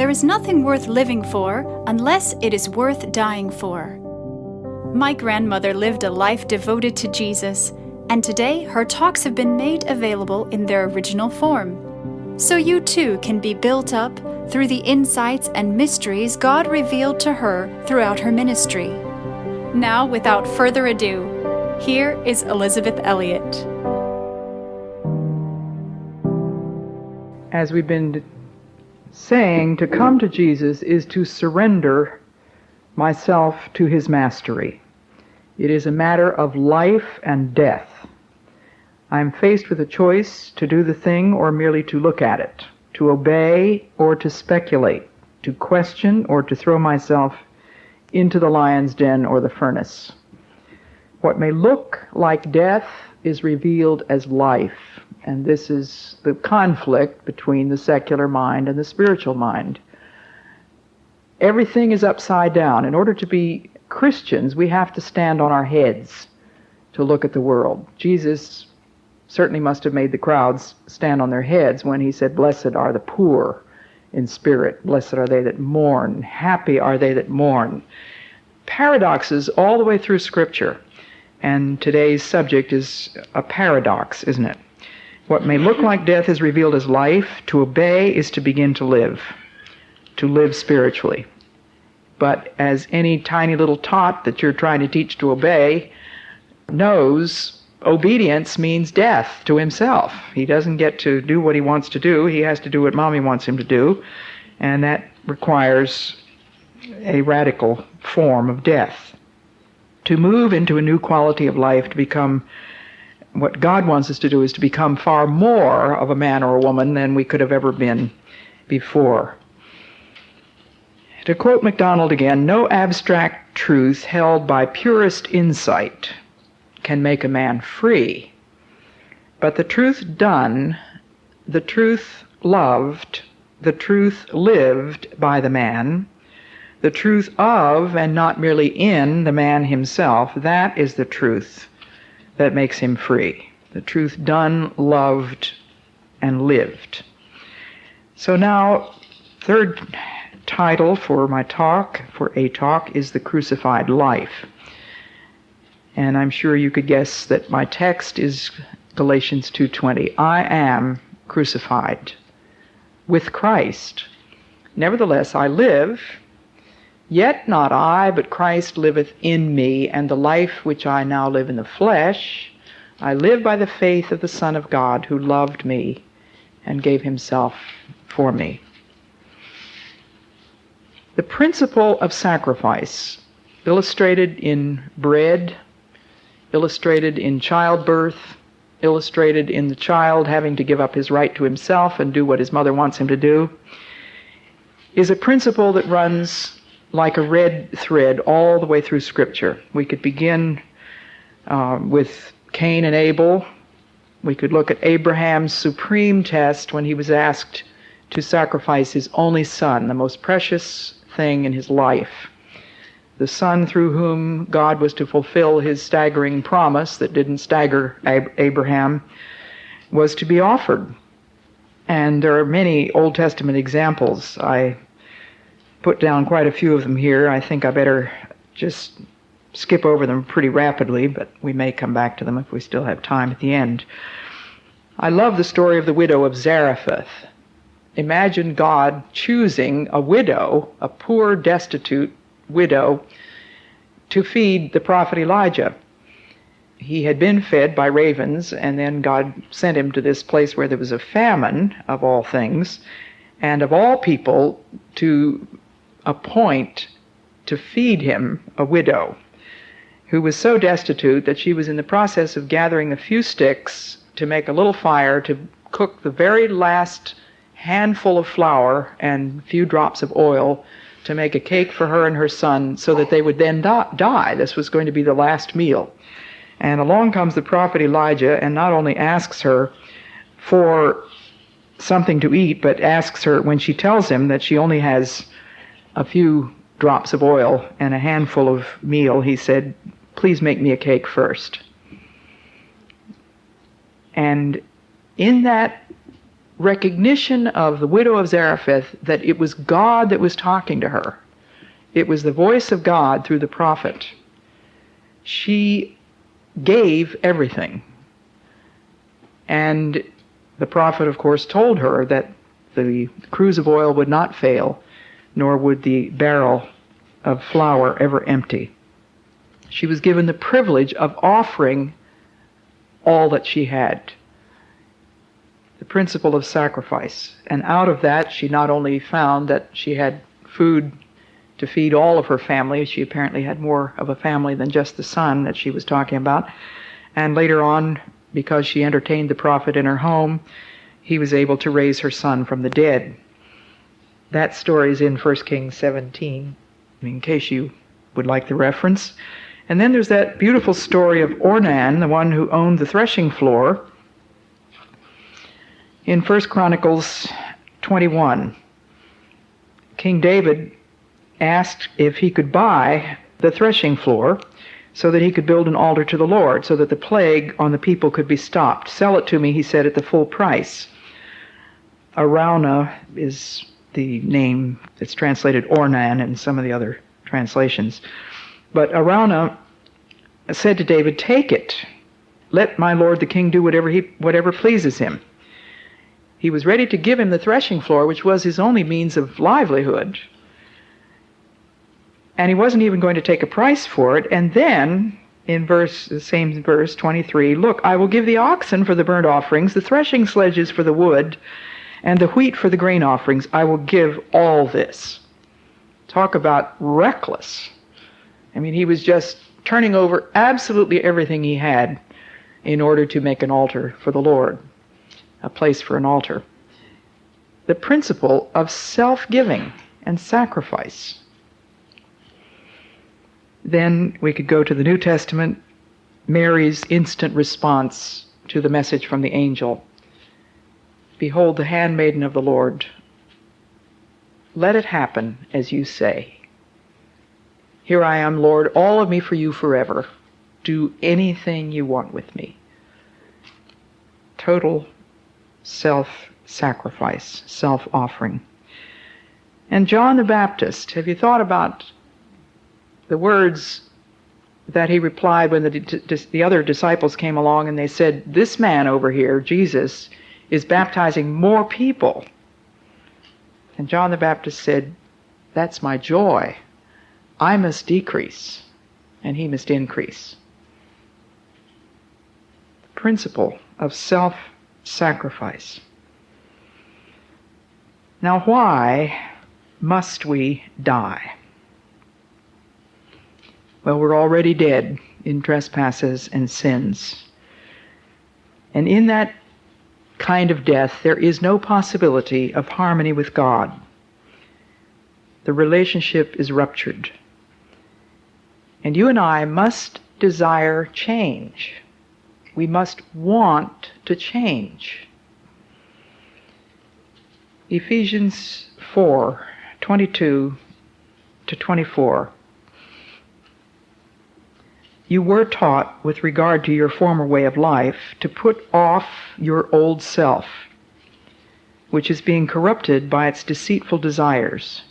there is nothing worth living for unless it is worth dying for. My grandmother lived a life devoted to Jesus, and today her talks have been made available in their original form. So you too can be built up through the insights and mysteries God revealed to her throughout her ministry. Now, without further ado, here is Elisabeth Elliott. As we've been saying, to come to Jesus is to surrender myself to his mastery. It is a matter of life and death. I'm faced with a choice to do the thing or merely to look at it, to obey or to speculate, to question or to throw myself into the lion's den or the furnace. What may look like death is revealed as life, and this is the conflict between the secular mind and the spiritual mind. Everything is upside down. In order to be Christians, we have to stand on our heads to look at the world. Jesus certainly must have made the crowds stand on their heads when he said, "Blessed are the poor in spirit. Blessed are they that mourn. Happy are they that mourn." Paradoxes all the way through Scripture. And today's subject is a paradox, isn't it? What may look like death is revealed as life. To obey is to begin to live spiritually. But as any tiny little tot that you're trying to teach to obey knows, obedience means death to himself. He doesn't get to do what he wants to do. He has to do what Mommy wants him to do. And that requires a radical form of death. To move into a new quality of life, to become what God wants us to do, is to become far more of a man or a woman than we could have ever been before. To quote MacDonald again, no abstract truth held by purest insight can make a man free. But the truth done, the truth loved, the truth lived by the man, the truth of and not merely in the man himself, that is the truth that makes him free. The truth done, loved, and lived. So now, third title for my talk, is The Crucified Life. And I'm sure you could guess that my text is Galatians 2:20. I am crucified with Christ. Nevertheless, I live, yet not I, but Christ liveth in me, and the life which I now live in the flesh, I live by the faith of the Son of God, who loved me and gave himself for me. The principle of sacrifice, illustrated in bread, illustrated in childbirth, illustrated in the child having to give up his right to himself and do what his mother wants him to do, is a principle that runs like a red thread all the way through Scripture. We could begin with Cain and Abel. We could look at Abraham's supreme test when he was asked to sacrifice his only son, the most precious thing in his life. The son through whom God was to fulfill his staggering promise that didn't stagger Abraham was to be offered. And there are many Old Testament examples. I put down quite a few of them here. I think I better just skip over them pretty rapidly, but we may come back to them if we still have time at the end. I love the story of the widow of Zarephath. Imagine God choosing a widow, a poor, destitute widow, to feed the prophet Elijah. He had been fed by ravens, and then God sent him to this place where there was a famine, of all things, and of all people to appoint to feed him a widow who was so destitute that she was in the process of gathering a few sticks to make a little fire to cook the very last handful of flour and a few drops of oil to make a cake for her and her son so that they would then die. This was going to be the last meal. And along comes the prophet Elijah and not only asks her for something to eat, but asks her, when she tells him that she only has a few drops of oil and a handful of meal, he said, "Please make me a cake first." And in that recognition of the widow of Zarephath that it was God that was talking to her. It was the voice of God through the prophet. She gave everything. And the prophet, of course, told her that the cruse of oil would not fail, nor would the barrel of flour ever empty. She was given the privilege of offering all that she had. The principle of sacrifice. And out of that, she not only found that she had food to feed all of her family, she apparently had more of a family than just the son that she was talking about. And later on, because she entertained the prophet in her home, he was able to raise her son from the dead. That story is in 1 Kings 17, in case you would like the reference. And then there's that beautiful story of Ornan, the one who owned the threshing floor, in 1 Chronicles 21. King David asked if he could buy the threshing floor so that he could build an altar to the Lord, so that the plague on the people could be stopped. Sell it to me, he said, at the full price. Araunah is the name that's translated Ornan in some of the other translations. But Araunah said to David, "Take it. Let my lord the king do whatever pleases him." He was ready to give him the threshing floor, which was his only means of livelihood. And he wasn't even going to take a price for it. And then, in the same verse 23, "Look, I will give the oxen for the burnt offerings, the threshing sledges for the wood, and the wheat for the grain offerings. I will give all this." Talk about reckless. I mean, he was just turning over absolutely everything he had in order to make an altar for the Lord, a place for an altar. The principle of self-giving and sacrifice. Then we could go to the New Testament, Mary's instant response to the message from the angel. "Behold, the handmaiden of the Lord. Let it happen as you say. Here I am, Lord, all of me for you forever. Do anything you want with me." Total self-sacrifice, self-offering. And John the Baptist, have you thought about the words that he replied when the other disciples came along and they said, "This man over here, Jesus, is baptizing more people." And John the Baptist said, "That's my joy. I must decrease, and he must increase." The principle of self-sacrifice. Now, why must we die? Well, we're already dead in trespasses and sins. And in that kind of death, there is no possibility of harmony with God. The relationship is ruptured. And you and I must desire change. We must want to change. Ephesians 4:22-24. "You were taught, with regard to your former way of life, to put off your old self, which is being corrupted by its deceitful desires,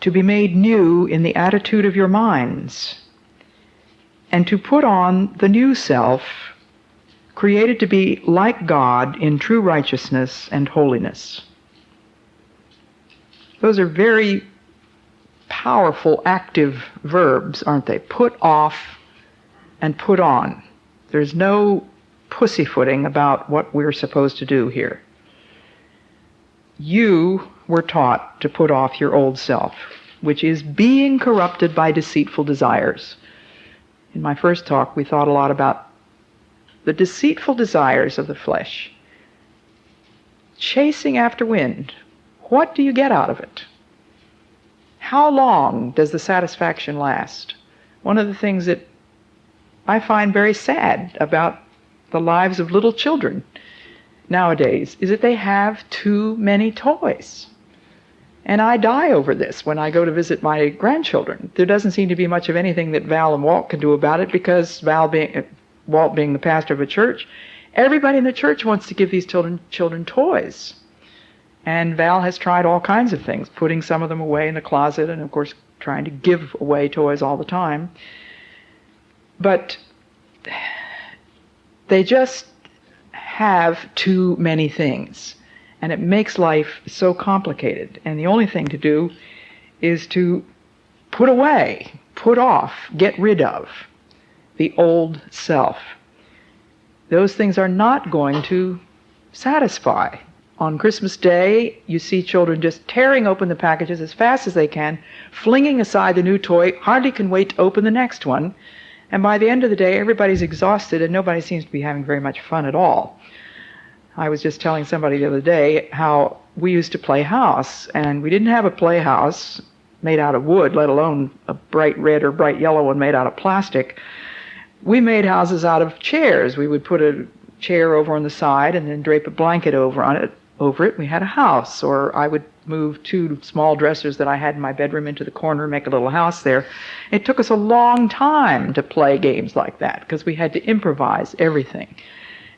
to be made new in the attitude of your minds, and to put on the new self, created to be like God in true righteousness and holiness." Those are very powerful active verbs, aren't they? Put off and put on. There's no pussyfooting about what we're supposed to do here. You were taught to put off your old self, which is being corrupted by deceitful desires. In my first talk, we thought a lot about the deceitful desires of the flesh. Chasing after wind. What do you get out of it? How long does the satisfaction last? One of the things that I find very sad about the lives of little children nowadays is that they have too many toys. And I die over this when I go to visit my grandchildren. There doesn't seem to be much of anything that Val and Walt can do about it, because Walt being the pastor of a church, Everybody in the church wants to give these children toys. And Val has tried all kinds of things, putting some of them away in the closet and, of course, trying to give away toys all the time. But they just have too many things, and it makes life so complicated. And the only thing to do is to put away, put off, get rid of the old self. Those things are not going to satisfy. On Christmas Day, you see children just tearing open the packages as fast as they can, flinging aside the new toy, hardly can wait to open the next one. And by the end of the day, everybody's exhausted and nobody seems to be having very much fun at all. I was just telling somebody the other day how we used to play house, and we didn't have a playhouse made out of wood, let alone a bright red or bright yellow one made out of plastic. We made houses out of chairs. We would put a chair over on the side and then drape a blanket over it. We had a house. Or I would move 2 small dressers that I had in my bedroom into the corner, make a little house there. It took us a long time to play games like that because we had to improvise everything.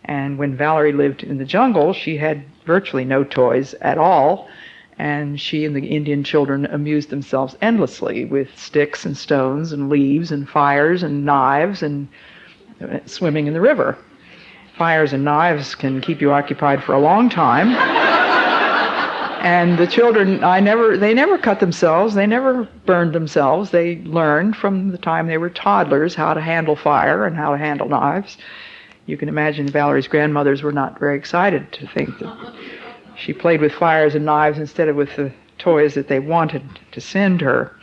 And when Valerie lived in the jungle, she had virtually no toys at all, and she and the Indian children amused themselves endlessly with sticks and stones and leaves and fires and knives and swimming in the river. Fires and knives can keep you occupied for a long time. And the children, they never cut themselves, they never burned themselves. They learned from the time they were toddlers how to handle fire and how to handle knives. You can imagine Valerie's grandmothers were not very excited to think that she played with fires and knives instead of with the toys that they wanted to send her.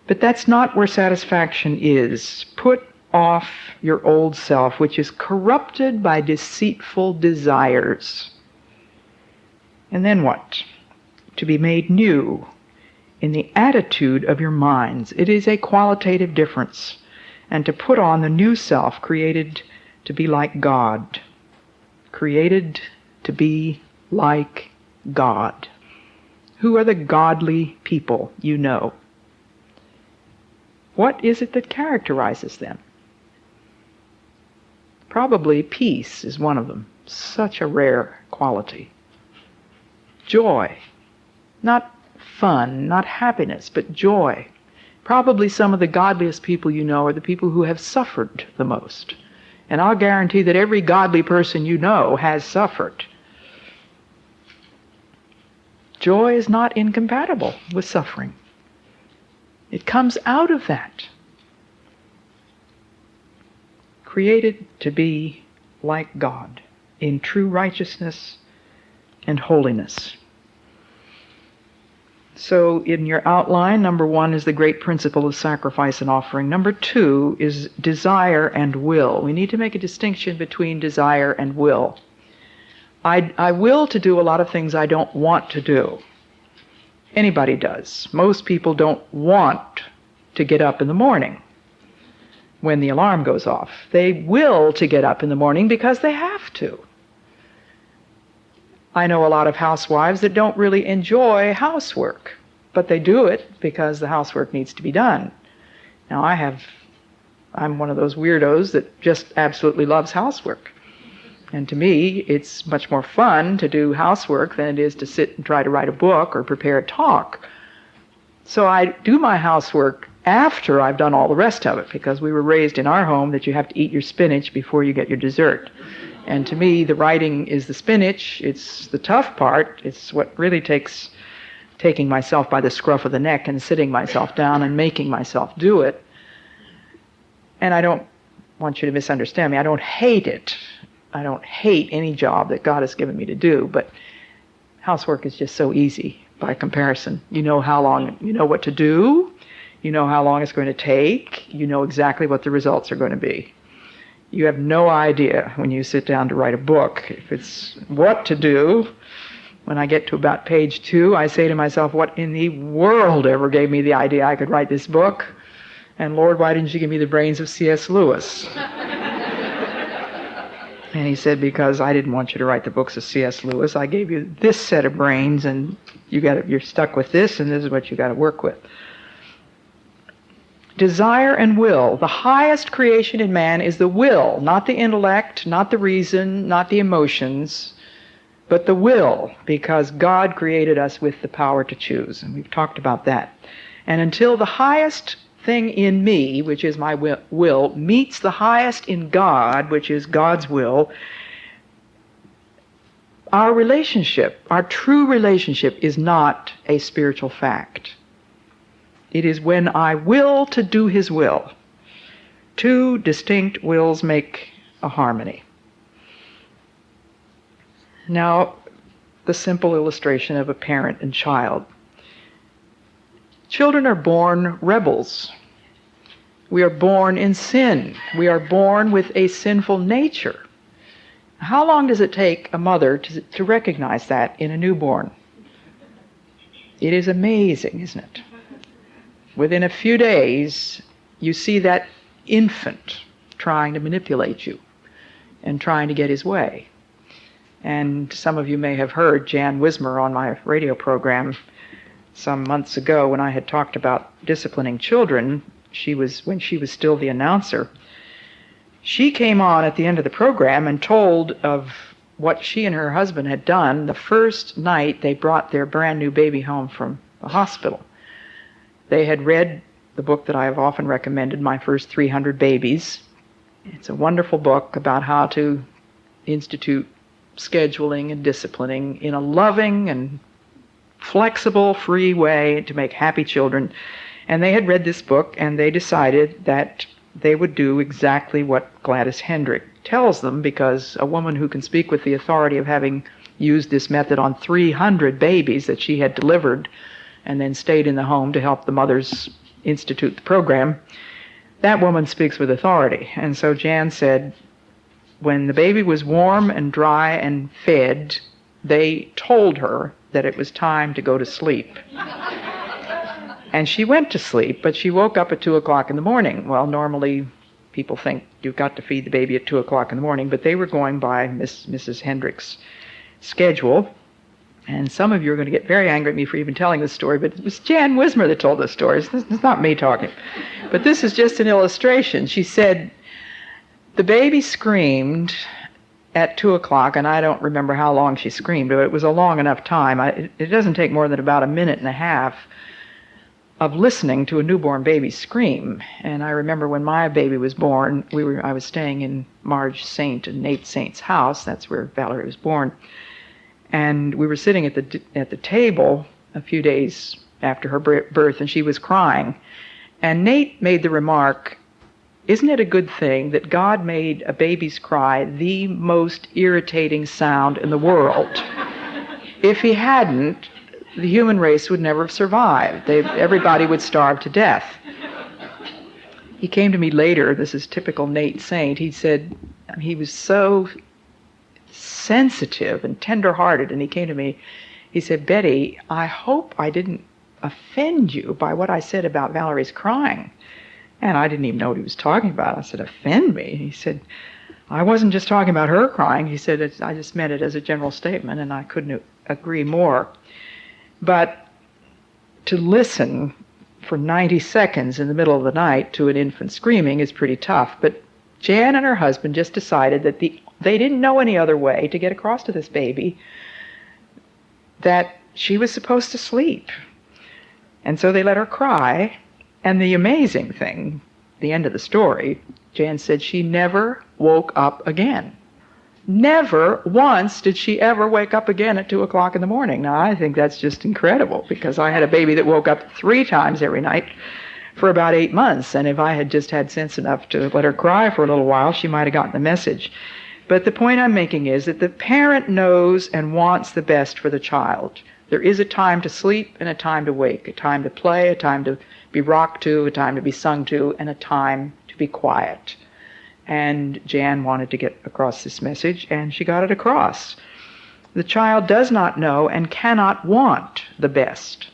But that's not where satisfaction is. Put off your old self, which is corrupted by deceitful desires. And then what? To be made new in the attitude of your minds. It is a qualitative difference. And to put on the new self, created to be like God. Created to be like God. Who are the godly people you know? What is it that characterizes them? Probably peace is one of them. Such a rare quality. Joy. Not fun, not happiness, but joy. Probably some of the godliest people you know are the people who have suffered the most. And I'll guarantee that every godly person you know has suffered. Joy is not incompatible with suffering. It comes out of that. Created to be like God in true righteousness and holiness. So in your outline, number 1 is the great principle of sacrifice and offering. Number 2 is desire and will. We need to make a distinction between desire and will. I will to do a lot of things I don't want to do. Anybody does. Most people don't want to get up in the morning when the alarm goes off. They will to get up in the morning because they have to. I know a lot of housewives that don't really enjoy housework, but they do it because the housework needs to be done. Now I'm one of those weirdos that just absolutely loves housework. And to me, it's much more fun to do housework than it is to sit and try to write a book or prepare a talk. So I do my housework after I've done all the rest of it, because we were raised in our home that you have to eat your spinach before you get your dessert. And to me, the writing is the spinach. It's the tough part. It's what really takes taking myself by the scruff of the neck and sitting myself down and making myself do it. And I don't want you to misunderstand me. I don't hate it. I don't hate any job that God has given me to do, but housework is just so easy by comparison. You know how long, you know what to do, you know how long it's going to take, you know exactly what the results are going to be. You have no idea when you sit down to write a book if it's what to do. When I get to about page 2, I say to myself, what in the world ever gave me the idea I could write this book? And Lord, why didn't you give me the brains of C.S. Lewis? And he said, because I didn't want you to write the books of C.S. Lewis. I gave you this set of brains, and you're stuck with this, and this is what you got to work with. desire and will. The highest creation in man is the will, not the intellect, not the reason, not the emotions, but the will, because God created us with the power to choose, and we've talked about that. And until the highest thing in me, which is my will, meets the highest in God, which is God's will, our relationship, our true relationship, is not a spiritual fact. It is when I will to do His will. Two distinct wills make a harmony. Now, the simple illustration of a parent and child. Children are born rebels. We are born in sin. We are born with a sinful nature. How long does it take a mother to recognize that in a newborn? It is amazing, isn't it? Within a few days, you see that infant trying to manipulate you and trying to get his way. And some of you may have heard Jan Wismer on my radio program some months ago when I had talked about disciplining children. When she was still the announcer. She came on at the end of the program and told of what she and her husband had done the first night they brought their brand new baby home from the hospital. They had read the book that I have often recommended, My First 300 Babies. It's a wonderful book about how to institute scheduling and disciplining in a loving and flexible, free way to make happy children. And they had read this book, and they decided that they would do exactly what Gladys Hendrick tells them, because a woman who can speak with the authority of having used this method on 300 babies that she had delivered and then stayed in the home to help the mothers institute the program, that woman speaks with authority. And so Jan said, when the baby was warm and dry and fed, they told her that it was time to go to sleep. And she went to sleep, but she woke up at 2 o'clock in the morning. Well, normally people think you've got to feed the baby at 2 o'clock in the morning, but they were going by Mrs. Hendrick's schedule. And some of you are going to get very angry at me for even telling this story, but it was Jan Wismer that told this story. It's not me talking. But this is just an illustration. She said, the baby screamed at 2 o'clock, and I don't remember how long she screamed, but it was a long enough time. It doesn't take more than about a minute and a half of listening to a newborn baby scream. And I remember when my baby was born, I was staying in Marge Saint and Nate Saint's house. That's where Valerie was born. And we were sitting at the table a few days after her birth, and she was crying. And Nate made the remark, isn't it a good thing that God made a baby's cry the most irritating sound in the world? If He hadn't, the human race would never have survived. Everybody would starve to death. He came to me later, this is typical Nate Saint, he said, he was so sensitive and tender-hearted, and he came to me, he said, Betty, I hope I didn't offend you by what I said about Valerie's crying. And I didn't even know what he was talking about. I said, offend me? He said, I wasn't just talking about her crying. He said, I just meant it as a general statement, and I couldn't agree more. But to listen for 90 seconds in the middle of the night to an infant screaming is pretty tough. But Jan and her husband just decided that they didn't know any other way to get across to this baby that she was supposed to sleep. And so they let her cry. And the amazing thing, the end of the story, Jan said she never woke up again. Never once did she ever wake up again at 2 o'clock in the morning. Now, I think that's just incredible, because I had a baby that woke up 3 times every night for about 8 months, and if I had just had sense enough to let her cry for a little while, she might have gotten the message. But the point I'm making is that the parent knows and wants the best for the child. There is a time to sleep and a time to wake, a time to play, a time to be rocked to, a time to be sung to, and a time to be quiet. And Jan wanted to get across this message, and she got it across. The child does not know and cannot want the best.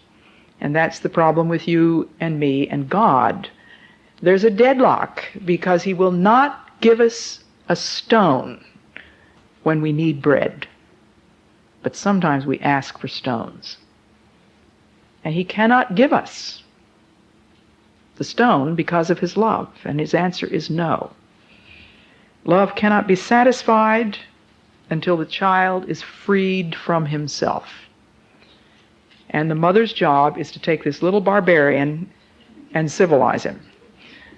And that's the problem with you and me and God. There's a deadlock, because He will not give us a stone when we need bread. But sometimes we ask for stones. And He cannot give us the stone because of his love? And his answer is no. Love cannot be satisfied until the child is freed from himself. And the mother's job is to take this little barbarian and civilize him.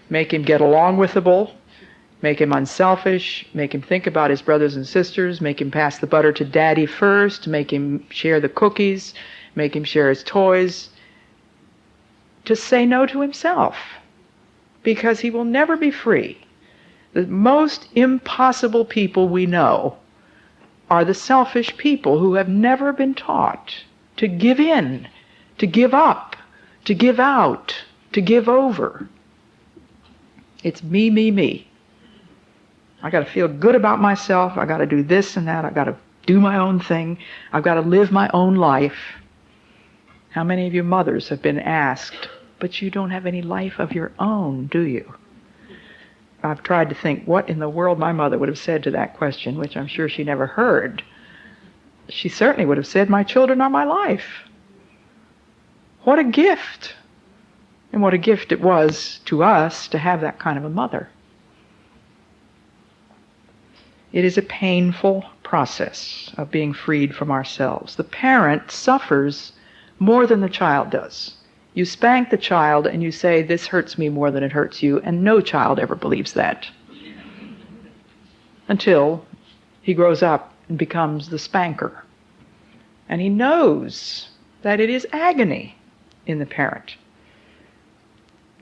Make him get along with the bull, make him unselfish, make him think about his brothers and sisters, make him pass the butter to daddy first, make him share the cookies, make him share his toys, to say no to himself, because he will never be free. The most impossible people we know are the selfish people who have never been taught to give in, to give up, to give out, to give over. It's me, me, me. I got to feel good about myself. I got to do this and that. I got to do my own thing. I've got to live my own life. How many of you mothers have been asked, but you don't have any life of your own, do you? I've tried to think what in the world my mother would have said to that question, which I'm sure she never heard. She certainly would have said, my children are my life. What a gift. And what a gift it was to us to have that kind of a mother. It is a painful process of being freed from ourselves. The parent suffers more than the child does. You spank the child and you say, this hurts me more than it hurts you, and no child ever believes that. Until he grows up and becomes the spanker. And he knows that it is agony in the parent.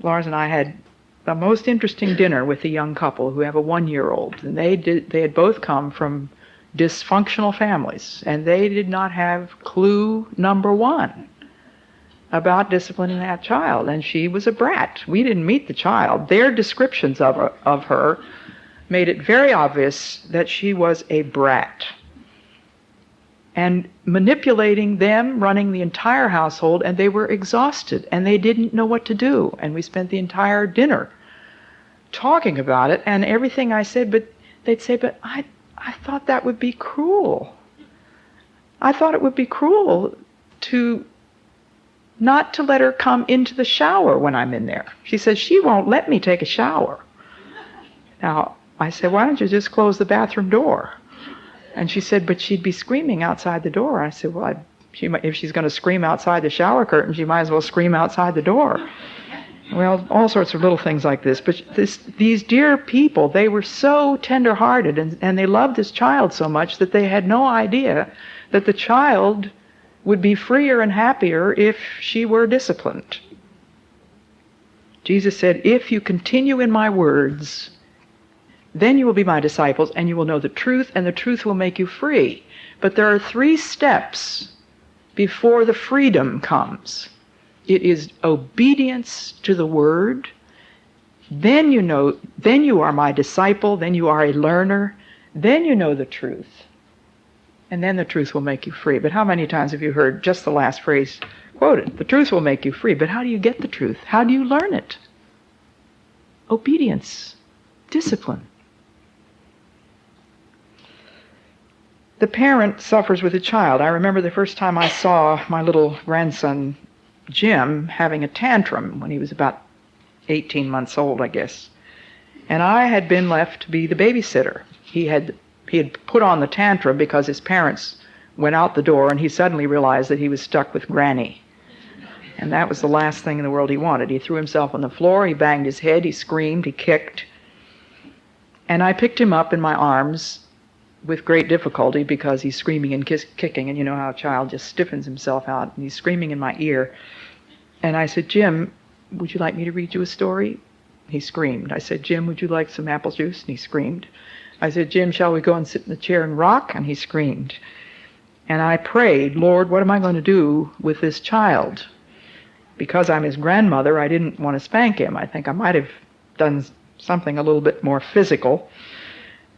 Lars and I had the most interesting dinner with a young couple who have a 1-year-old, and they had both come from dysfunctional families, and they did not have clue number one about disciplining that child, and she was a brat. We didn't meet the child. Their descriptions of her made it very obvious that she was a brat. And manipulating them, running the entire household, and they were exhausted, and they didn't know what to do. And we spent the entire dinner talking about it, and everything I said, but they'd say, but I thought that would be cruel. I thought it would be cruel to not to let her come into the shower when I'm in there. She says, she won't let me take a shower. Now, I said, why don't you just close the bathroom door? And she said, but she'd be screaming outside the door. I said, well, if she's going to scream outside the shower curtain, she might as well scream outside the door. Well, all sorts of little things like this. But these dear people, they were so tender-hearted, and they loved this child so much that they had no idea that the child would be freer and happier if she were disciplined. Jesus said, if you continue in my words, then you will be my disciples, and you will know the truth, and the truth will make you free. But there are 3 steps before the freedom comes. It is obedience to the word. Then you are my disciple, then you are a learner, then you know the truth. And then the truth will make you free. But how many times have you heard just the last phrase quoted? The truth will make you free. But how do you get the truth? How do you learn it? Obedience. Discipline. The parent suffers with the child. I remember the first time I saw my little grandson, Jim, having a tantrum when he was about 18 months old, I guess. And I had been left to be the babysitter. He had put on the tantrum because his parents went out the door, and he suddenly realized that he was stuck with Granny. And that was the last thing in the world he wanted. He threw himself on the floor, he banged his head, he screamed, he kicked. And I picked him up in my arms with great difficulty because he's screaming and kicking, and you know how a child just stiffens himself out, and he's screaming in my ear. And I said, Jim, would you like me to read you a story? He screamed. I said, Jim, would you like some apple juice? And he screamed. I said, Jim, shall we go and sit in the chair and rock? And he screamed. And I prayed, Lord, what am I going to do with this child? Because I'm his grandmother, I didn't want to spank him. I think I might have done something a little bit more physical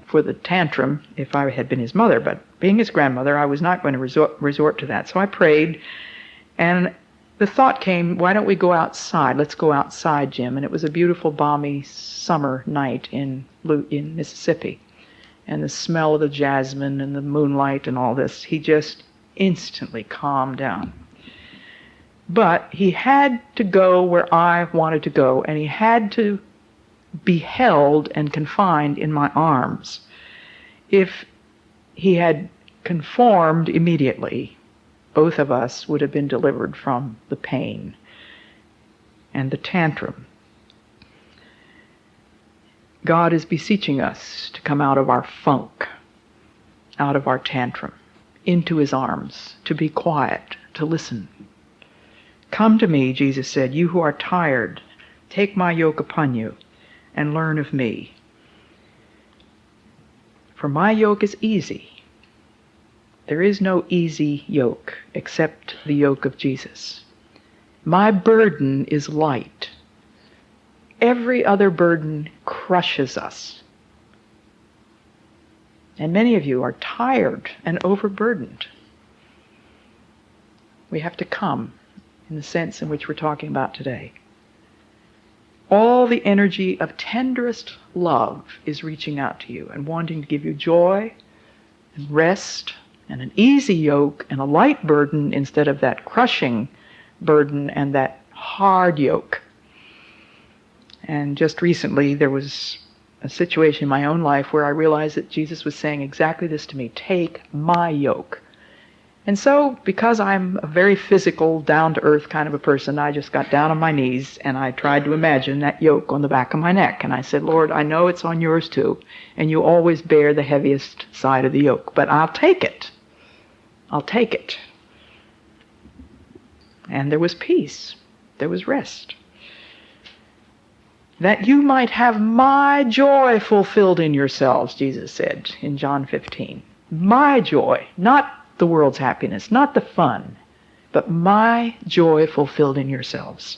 for the tantrum if I had been his mother. But being his grandmother, I was not going to resort to that. So I prayed, and the thought came, why don't we go outside? Let's go outside, Jim. And it was a beautiful, balmy summer night in Mississippi. And the smell of the jasmine and the moonlight and all this, he just instantly calmed down. But he had to go where I wanted to go, and he had to be held and confined in my arms. If he had conformed immediately, both of us would have been delivered from the pain and the tantrum. God is beseeching us to come out of our funk, out of our tantrum, into his arms, to be quiet, to listen. Come to me, Jesus said, you who are tired, take my yoke upon you and learn of me. For my yoke is easy. There is no easy yoke except the yoke of Jesus. My burden is light. Every other burden crushes us. And many of you are tired and overburdened. We have to come in the sense in which we're talking about today. All the energy of tenderest love is reaching out to you and wanting to give you joy and rest and an easy yoke and a light burden instead of that crushing burden and that hard yoke. And just recently there was a situation in my own life where I realized that Jesus was saying exactly this to me, take my yoke. And so, because I'm a very physical, down-to-earth kind of a person, I just got down on my knees and I tried to imagine that yoke on the back of my neck. And I said, Lord, I know it's on yours too, and you always bear the heaviest side of the yoke, but I'll take it. I'll take it. And there was peace. There was rest. That you might have my joy fulfilled in yourselves, Jesus said in John 15. My joy, not the world's happiness, not the fun, but my joy fulfilled in yourselves.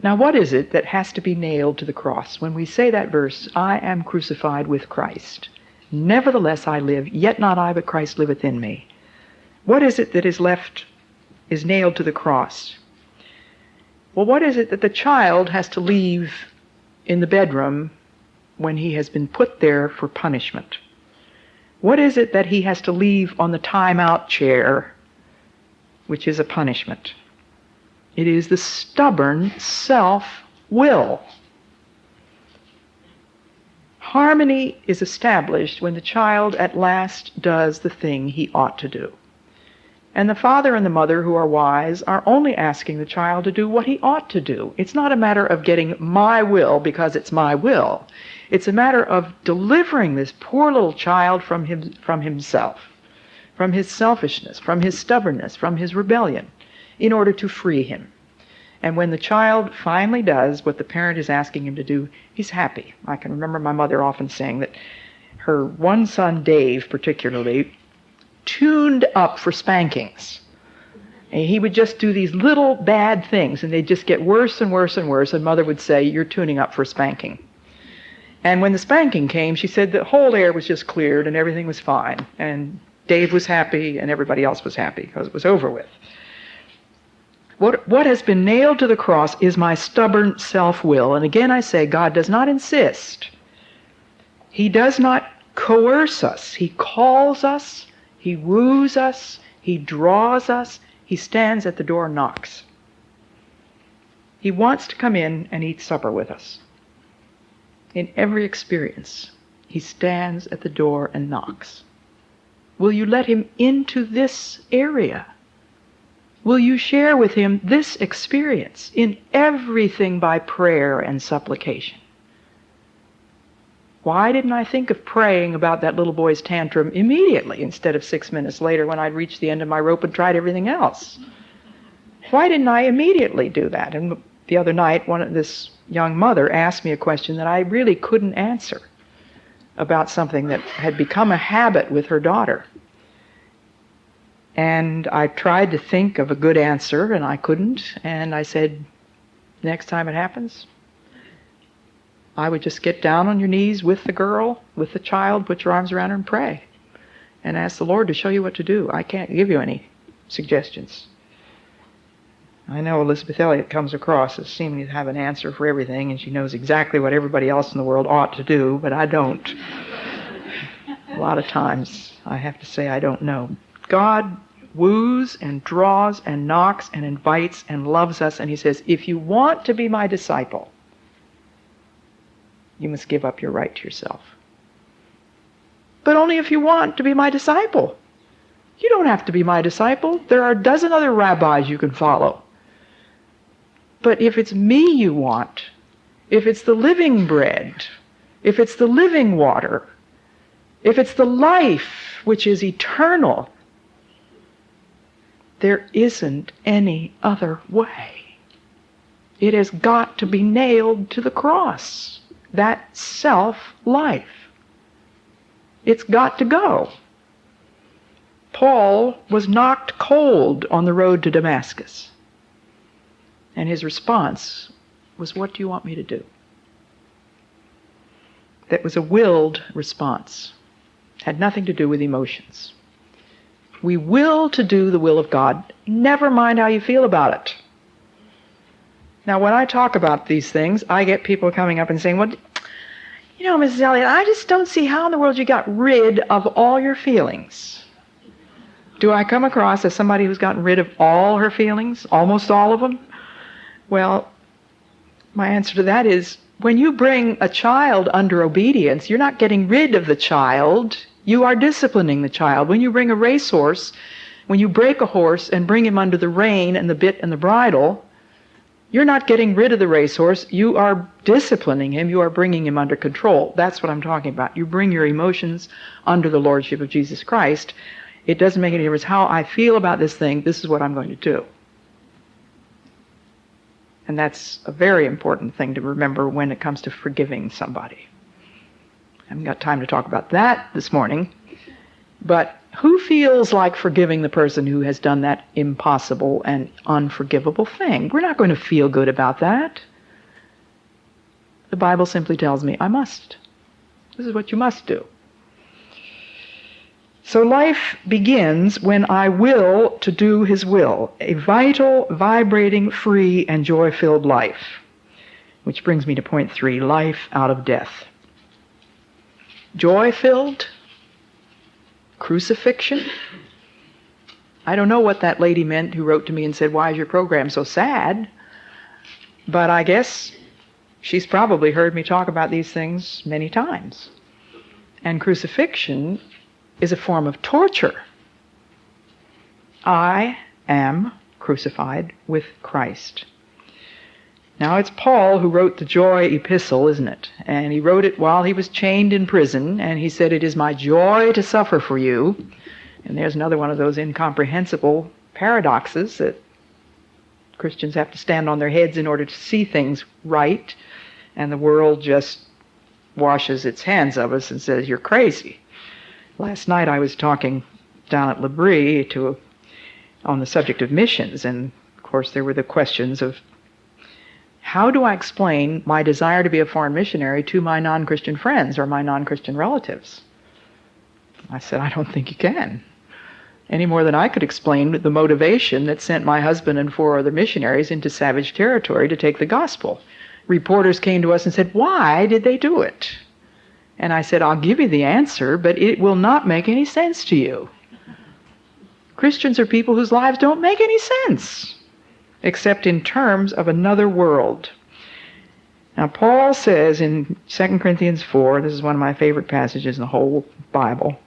Now, what is it that has to be nailed to the cross? When we say that verse, I am crucified with Christ. Nevertheless I live, yet not I, but Christ liveth in me. What is it that is nailed to the cross? Well, what is it that the child has to leave in the bedroom when he has been put there for punishment? What is it that he has to leave on the timeout chair, which is a punishment? It is the stubborn self-will. Harmony is established when the child at last does the thing he ought to do. And the father and the mother, who are wise, are only asking the child to do what he ought to do. It's not a matter of getting my will because it's my will. It's a matter of delivering this poor little child from himself, from his selfishness, from his stubbornness, from his rebellion, in order to free him. And when the child finally does what the parent is asking him to do, he's happy. I can remember my mother often saying that her one son, Dave particularly, tuned up for spankings. And he would just do these little bad things, and they'd just get worse and worse and worse, and Mother would say, you're tuning up for spanking. And when the spanking came, she said the whole air was just cleared and everything was fine. And Dave was happy and everybody else was happy because it was over with. What has been nailed to the cross is my stubborn self-will. And again I say, God does not insist. He does not coerce us. He calls us. He woos us. He draws us. He stands at the door and knocks. He wants to come in and eat supper with us. In every experience, he stands at the door and knocks. Will you let him into this area? Will you share with him this experience in everything by prayer and supplication? Why didn't I think of praying about that little boy's tantrum immediately instead of 6 minutes later when I'd reached the end of my rope and tried everything else? Why didn't I immediately do that? And the other night, this young mother asked me a question that I really couldn't answer about something that had become a habit with her daughter. And I tried to think of a good answer, and I couldn't. And I said, next time it happens, I would just get down on your knees with the girl, with the child, put your arms around her and pray. And ask the Lord to show you what to do. I can't give you any suggestions. I know Elisabeth Elliott comes across as seeming to have an answer for everything, and she knows exactly what everybody else in the world ought to do, but I don't. A lot of times I have to say I don't know. God woos and draws and knocks and invites and loves us. And he says, if you want to be my disciple, you must give up your right to yourself. But only if you want to be my disciple. You don't have to be my disciple. There are a dozen other rabbis you can follow. But if it's me you want, if it's the living bread, if it's the living water, if it's the life which is eternal, there isn't any other way. It has got to be nailed to the cross. That self-life. It's got to go. Paul was knocked cold on the road to Damascus. And his response was, what do you want me to do? That was a willed response. Had nothing to do with emotions. We will to do the will of God. Never mind how you feel about it. Now, when I talk about these things, I get people coming up and saying, well, you know, Mrs. Elliott, I just don't see how in the world you got rid of all your feelings. Do I come across as somebody who's gotten rid of all her feelings? Almost all of them? Well, my answer to that is, when you bring a child under obedience, you're not getting rid of the child. You are disciplining the child. When you bring a racehorse, when you break a horse and bring him under the rein and the bit and the bridle, you're not getting rid of the racehorse. You are disciplining him. You are bringing him under control. That's what I'm talking about. You bring your emotions under the lordship of Jesus Christ. It doesn't make any difference how I feel about this thing. This is what I'm going to do. And that's a very important thing to remember when it comes to forgiving somebody. I haven't got time to talk about that this morning. But who feels like forgiving the person who has done that impossible and unforgivable thing? We're not going to feel good about that. The Bible simply tells me I must. This is what you must do. So life begins when I will to do his will, a vital, vibrating, free, and joy-filled life. Which brings me to point 3, life out of death. Joy-filled, crucifixion. I don't know what that lady meant who wrote to me and said, why is your program so sad? But I guess she's probably heard me talk about these things many times. And crucifixion is a form of torture. I am crucified with Christ. Now it's Paul who wrote the joy epistle, isn't it? And he wrote it while he was chained in prison, and he said, it is my joy to suffer for you. And there's another one of those incomprehensible paradoxes that Christians have to stand on their heads in order to see things right, and the world just washes its hands of us and says, you're crazy. Last night I was talking down at L'Abri on the subject of missions, and of course there were the questions of how do I explain my desire to be a foreign missionary to my non-Christian friends or my non-Christian relatives? I said, I don't think you can. Any more than I could explain the motivation that sent my husband and 4 other missionaries into savage territory to take the gospel. Reporters came to us and said, why did they do it? And I said, I'll give you the answer, but it will not make any sense to you. Christians are people whose lives don't make any sense, except in terms of another world. Now, Paul says in 2 Corinthians 4, this is one of my favorite passages in the whole Bible,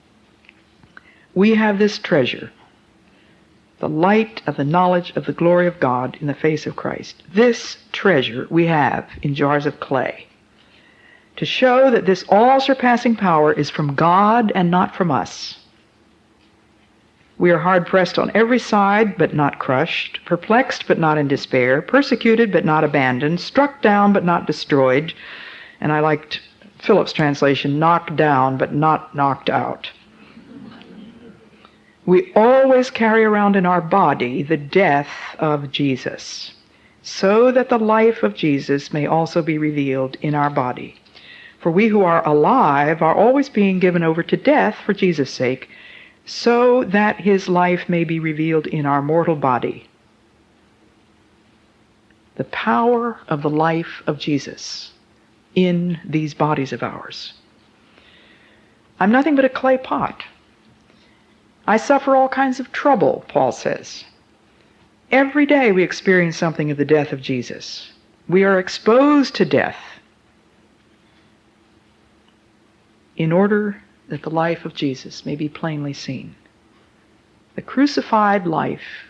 we have this treasure, the light of the knowledge of the glory of God in the face of Christ. This treasure we have in jars of clay, to show that this all-surpassing power is from God and not from us. We are hard-pressed on every side, but not crushed, perplexed, but not in despair, persecuted, but not abandoned, struck down, but not destroyed, and I liked Philip's translation, knocked down, but not knocked out. We always carry around in our body the death of Jesus, so that the life of Jesus may also be revealed in our body. For we who are alive are always being given over to death for Jesus' sake, so that his life may be revealed in our mortal body. The power of the life of Jesus in these bodies of ours. I'm nothing but a clay pot. I suffer all kinds of trouble, Paul says. Every day we experience something of the death of Jesus. We are exposed to death in order that the life of Jesus may be plainly seen. The crucified life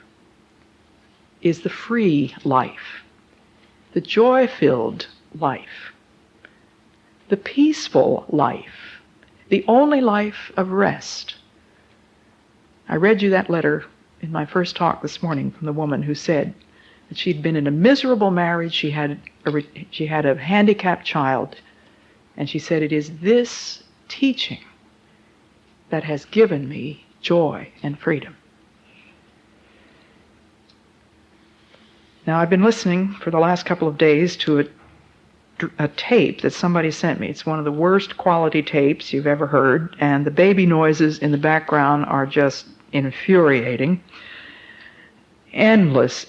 is the free life, the joy-filled life, the peaceful life, the only life of rest. I read you that letter in my first talk this morning from the woman who said that she'd been in a miserable marriage, she had a handicapped child, and she said, "It is this teaching that has given me joy and freedom." Now, I've been listening for the last couple of days to a tape that somebody sent me. It's one of the worst quality tapes you've ever heard, and the baby noises in the background are just infuriating. Endless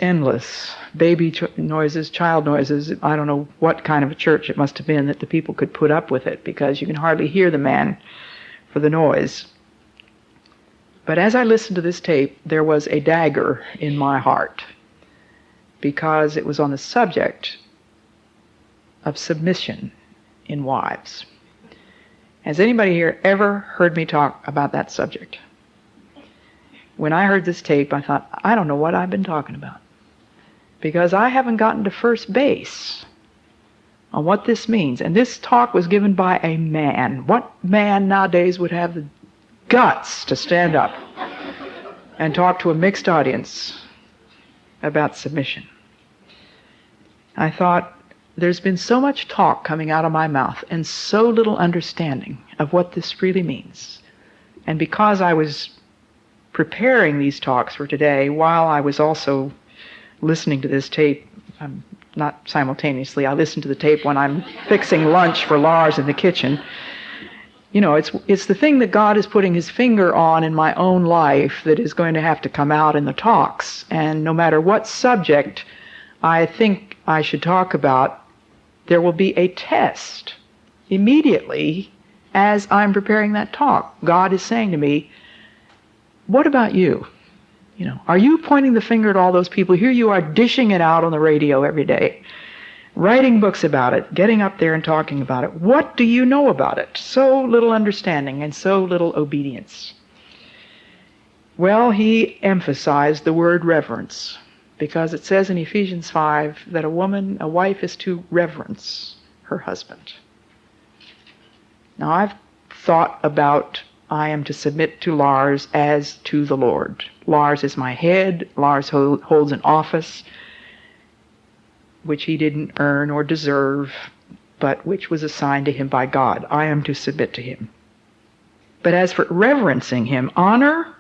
baby noises, child noises. I don't know what kind of a church it must have been that the people could put up with it, because you can hardly hear the man for the noise. But as I listened to this tape, there was a dagger in my heart, because it was on the subject of submission in wives. Has anybody here ever heard me talk about that subject? When I heard this tape, I thought, I don't know what I've been talking about, because I haven't gotten to first base on what this means. And this talk was given by a man. What man nowadays would have the guts to stand up and talk to a mixed audience about submission? I thought, there's been so much talk coming out of my mouth and so little understanding of what this really means. And because I was preparing these talks for today, while I was also listening to this tape, not simultaneously, I listened to the tape when I'm fixing lunch for Lars in the kitchen. You know, it's the thing that God is putting his finger on in my own life that is going to have to come out in the talks. And no matter what subject I think I should talk about, there will be a test immediately as I'm preparing that talk. God is saying to me, what about you? You know, are you pointing the finger at all those people? Here you are dishing it out on the radio every day, writing books about it, getting up there and talking about it. What do you know about it? So little understanding and so little obedience. Well, he emphasized the word reverence, because it says in Ephesians 5 that a wife is to reverence her husband. Now, I've thought about I am to submit to Lars as to the Lord. Lars is my head. Lars holds an office which he didn't earn or deserve, but which was assigned to him by God. I am to submit to him. But as for reverencing him, honor,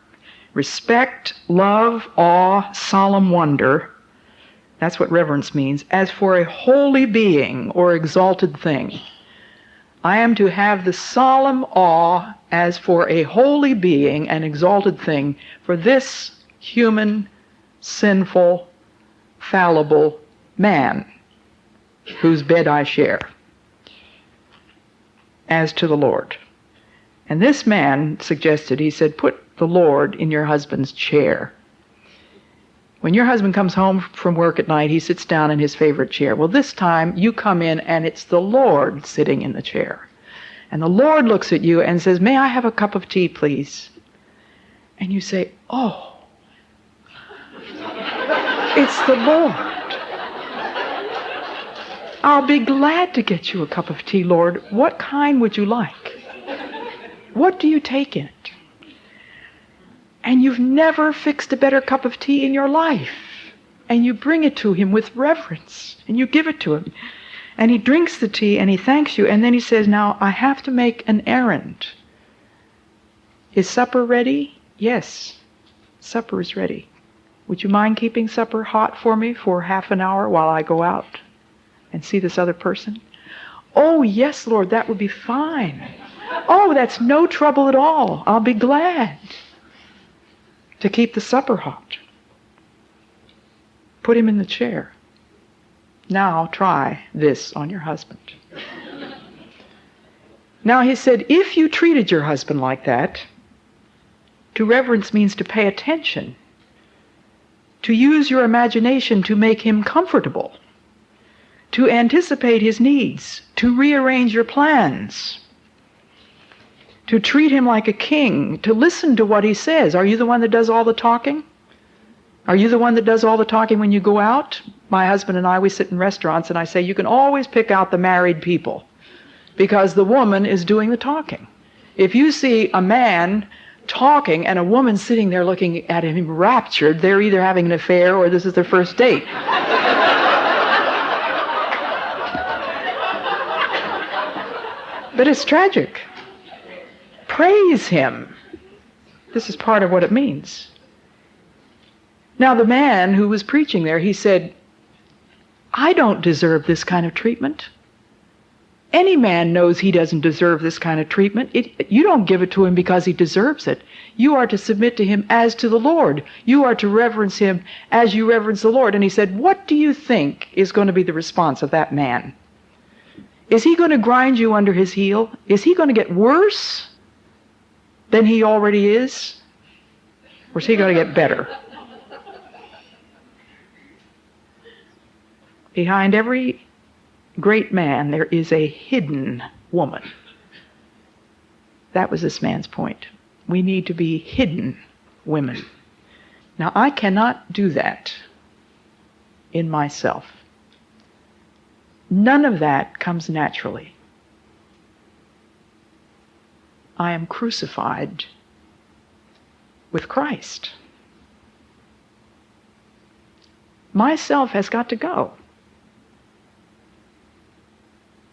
respect, love, awe, solemn wonder, that's what reverence means. As for a holy being or exalted thing, I am to have the solemn awe as for a holy being, an exalted thing, for this human, sinful, fallible man whose bed I share, as to the Lord. And this man suggested, he said, put the Lord in your husband's chair. When your husband comes home from work at night, he sits down in his favorite chair. Well, this time you come in and it's the Lord sitting in the chair. And the Lord looks at you and says, may I have a cup of tea, please? And you say, oh, it's the Lord. I'll be glad to get you a cup of tea, Lord. What kind would you like? What do you take in it? And you've never fixed a better cup of tea in your life. And you bring it to him with reverence. And you give it to him. And he drinks the tea and he thanks you. And then he says, now I have to make an errand. Is supper ready? Yes, supper is ready. Would you mind keeping supper hot for me for half an hour while I go out and see this other person? Oh, yes, Lord, that would be fine. Oh, that's no trouble at all. I'll be glad to keep the supper hot. Put him in the chair. Now try this on your husband. Now he said, if you treated your husband like that, To reverence means to pay attention, to use your imagination to make him comfortable, to anticipate his needs, to rearrange your plans, to treat him like a king, to listen to what he says. Are you the one that does all the talking? Are you the one that does all the talking when you go out? My husband and I, we sit in restaurants and I say, you can always pick out the married people because the woman is doing the talking. If you see a man talking and a woman sitting there looking at him raptured, they're either having an affair or this is their first date. But it's tragic. Praise him. This is part of what it means. Now, the man who was preaching there, he said, I don't deserve this kind of treatment. Any man knows he doesn't deserve this kind of treatment. You don't give it to him because he deserves it. You are to submit to him as to the Lord. You are to reverence him as you reverence the Lord. And he said, what do you think is going to be the response of that man? Is he going to grind you under his heel? Is he going to get worse than he already is? Or is he going to get better? Behind every great man, there is a hidden woman. That was this man's point. We need to be hidden women. Now, I cannot do that in myself. None of that comes naturally. I am crucified with Christ. Myself has got to go.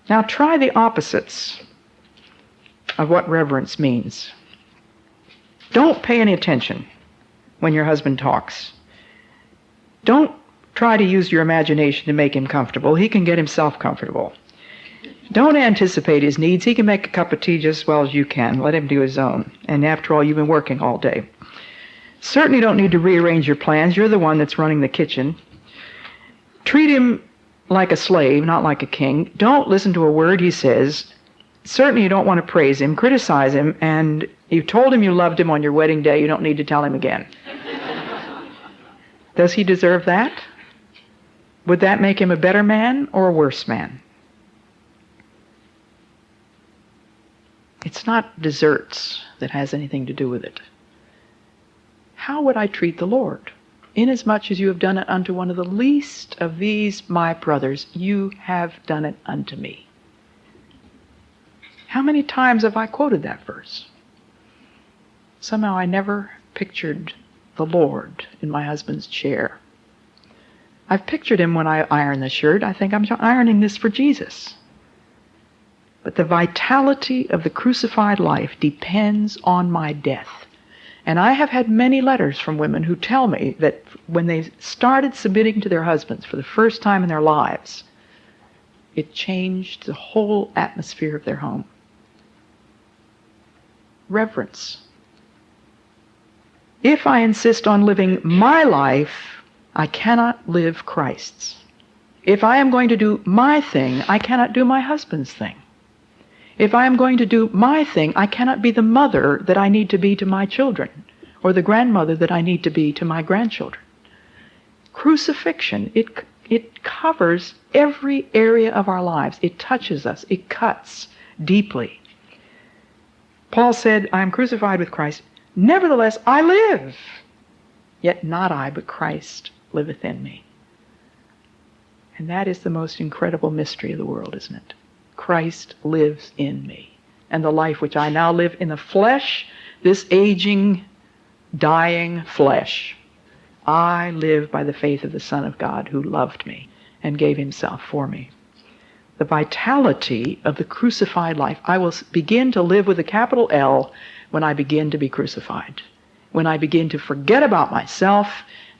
Now try the opposites of what reverence means. Don't pay any attention when your husband talks. Don't try to use your imagination to make him comfortable. He can get himself comfortable. Don't anticipate his needs. He can make a cup of tea just as well as you can. Let him do his own. And after all, you've been working all day. Certainly don't need to rearrange your plans. You're the one that's running the kitchen. Treat him like a slave, not like a king. Don't listen to a word he says. Certainly you don't want to praise him, criticize him, and you told him you loved him on your wedding day. You don't need to tell him again. Does he deserve that? Would that make him a better man or a worse man? It's not desserts that has anything to do with it. How would I treat the Lord? Inasmuch as you have done it unto one of the least of these my brothers, you have done it unto me. How many times have I quoted that verse? Somehow I never pictured the Lord in my husband's chair. I've pictured him when I iron the shirt. I think I'm ironing this for Jesus. But the vitality of the crucified life depends on my death. And I have had many letters from women who tell me that when they started submitting to their husbands for the first time in their lives, it changed the whole atmosphere of their home. Reverence. If I insist on living my life, I cannot live Christ's. If I am going to do my thing, I cannot do my husband's thing. If I am going to do my thing, I cannot be the mother that I need to be to my children, or the grandmother that I need to be to my grandchildren. Crucifixion, it covers every area of our lives. It touches us. It cuts deeply. Paul said, I am crucified with Christ. Nevertheless, I live. Yet not I, but Christ liveth in me. And that is the most incredible mystery of the world, isn't it? Christ lives in me. And the life which I now live in the flesh, this aging, dying flesh, I live by the faith of the Son of God who loved me and gave himself for me. The vitality of the crucified life. I will begin to live with a capital L when I begin to be crucified. When I begin to forget about myself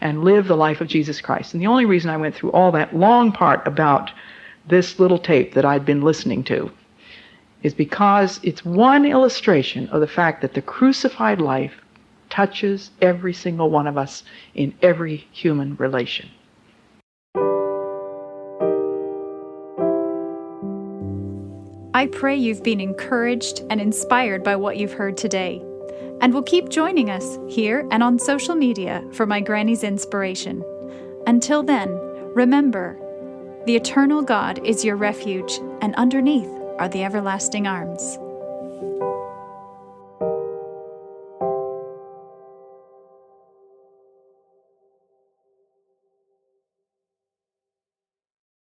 and live the life of Jesus Christ. And the only reason I went through all that long part about this little tape that I'd been listening to is because it's one illustration of the fact that the crucified life touches every single one of us in every human relation. I pray you've been encouraged and inspired by what you've heard today. and will keep joining us here and on social media for my granny's inspiration. Until then, remember, the eternal God is your refuge, and underneath are the everlasting arms.